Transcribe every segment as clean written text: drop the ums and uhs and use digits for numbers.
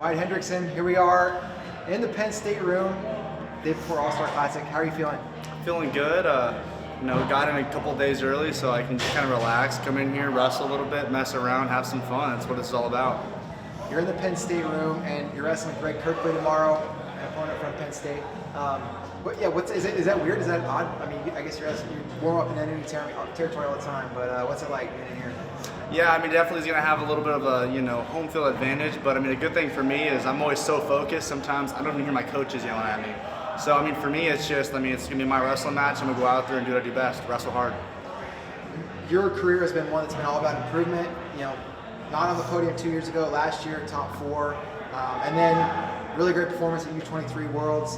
Wyatt Hendrickson, here we are in the Penn State room, day before All-Star Classic. How are you feeling? Feeling good. Got in a couple days early so I can just kind of relax, come in here, wrestle a little bit, mess around, have some fun. That's what it's all about. You're in the Penn State room and you're wrestling Greg Kerkvliet tomorrow, an opponent from Penn State. Is that weird? Is that odd? I mean, I guess you warm up in enemy territory all the time, but what's it like being in here? Yeah, I mean, definitely is going to have a little bit of a, home field advantage, but I mean, a good thing for me is I'm always so focused. Sometimes I don't even hear my coaches yelling at me. So, I mean, for me, it's just, it's going to be my wrestling match. I'm going to go out there and do what I do best, wrestle hard. Your career has been one that's been all about improvement. Not on the podium 2 years ago, last year, top 4, and then really great performance at U23 Worlds.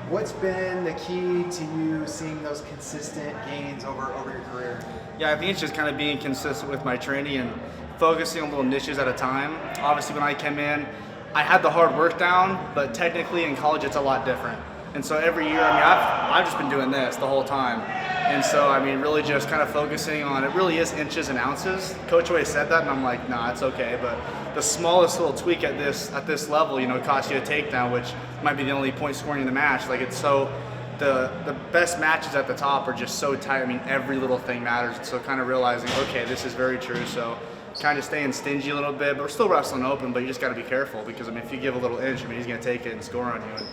What's been the key to you seeing those consistent gains over your career? Yeah, I think it's just kind of being consistent with my training and focusing on little niches at a time. Obviously, when I came in, I had the hard work down, but technically in college it's a lot different. And so every year, I've just been doing this the whole time. And so, really just kind of focusing on, it really is inches and ounces. Coach always said that, and I'm like, nah, it's okay. But the smallest little tweak at this level, costs you a takedown, which might be the only point scoring in the match. Like, it's so, the best matches at the top are just so tight. Every little thing matters. And so kind of realizing, okay, this is very true. So kind of staying stingy a little bit, but we're still wrestling open, but you just got to be careful because, if you give a little inch, he's going to take it and score on you. And,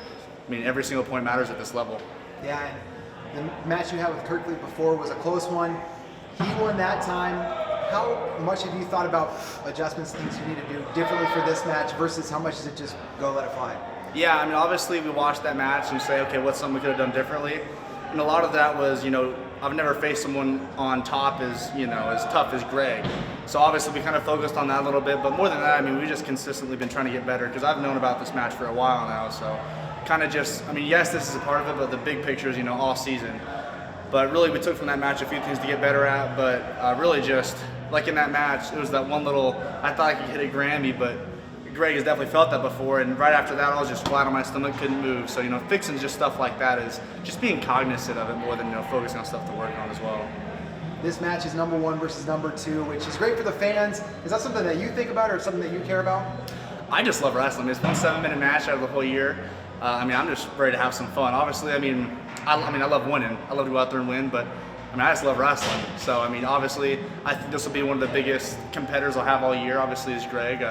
every single point matters at this level. Yeah, and the match you had with Kerkvliet before was a close one. He won that time. How much have you thought about adjustments, things you need to do differently for this match versus how much is it just go let it fly? Yeah, obviously we watched that match and say, okay, what's something we could have done differently? And a lot of that was, I've never faced someone on top as tough as Greg. So obviously we kind of focused on that a little bit, but more than that, we've just consistently been trying to get better because I've known about this match for a while now. So kind of just, yes, this is a part of it, but the big picture is, all season. But really we took from that match a few things to get better at, but really just, like in that match, it was that one little, I thought I could hit a Grammy, but Greg has definitely felt that before, and right after that I was just flat on my stomach, couldn't move. So, fixing just stuff like that is just being cognizant of it more than, focusing on stuff to work on as well. This match is #1 versus #2, which is great for the fans. Is that something that you think about or something that you care about? I just love wrestling. It's one 7-minute match out of the whole year. I'm just ready to have some fun. Obviously, I love winning. I love to go out there and win, but I just love wrestling. So, obviously, I think this will be one of the biggest competitors I'll have all year, obviously, is Greg.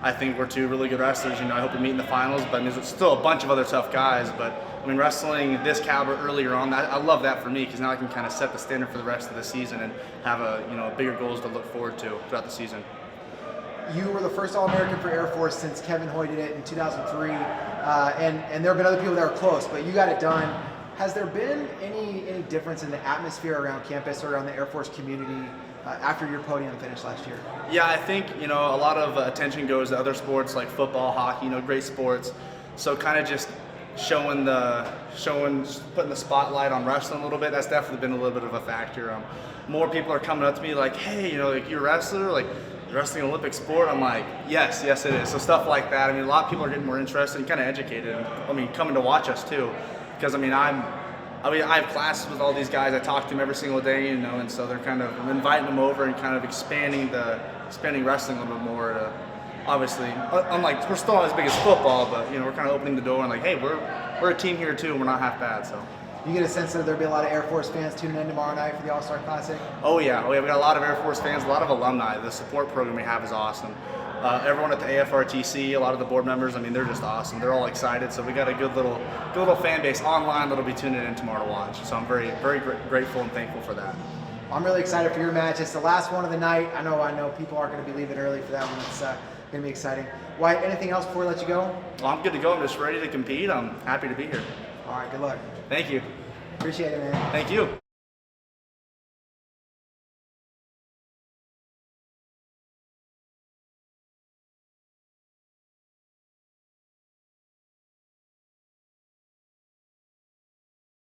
I think we're two really good wrestlers. I hope we meet in the finals, but there's still a bunch of other tough guys. But wrestling this caliber earlier on, I love that for me because now I can kind of set the standard for the rest of the season and have bigger goals to look forward to throughout the season. You were the first All-American for Air Force since Kevin Hoy did it in 2003, and there have been other people that were close, but you got it done. Has there been any difference in the atmosphere around campus or around the Air Force community after your podium finish last year? Yeah, I think a lot of attention goes to other sports like football, hockey, great sports. So kind of just putting the spotlight on wrestling a little bit. That's definitely been a little bit of a factor. More people are coming up to me like, hey, you're a wrestler, like wrestling an Olympic sport. I'm like, yes it is. So stuff like that. A lot of people are getting more interested and kind of educated. And, coming to watch us too, because I have classes with all these guys. I talk to them every single day, and so they're kind of, I'm inviting them over and kind of expanding wrestling a little bit more. Obviously, we're still not as big as football, but we're kind of opening the door and like, hey, we're a team here too, and we're not half bad. So. You get a sense that there'll be a lot of Air Force fans tuning in tomorrow night for the All-Star Classic? Oh yeah, we got a lot of Air Force fans, a lot of alumni. The support program we have is awesome. Everyone at the AFRTC, a lot of the board members, they're just awesome. They're all excited, so we got a good little fan base online that'll be tuning in tomorrow to watch. So I'm very, very grateful and thankful for that. I'm really excited for your match. It's the last one of the night. I know people aren't going to be leaving early for that one. It's going to be exciting. Wyatt, anything else before we let you go? Well, I'm good to go. I'm just ready to compete. I'm happy to be here. All right, good luck. Thank you. Appreciate it, man. Thank you.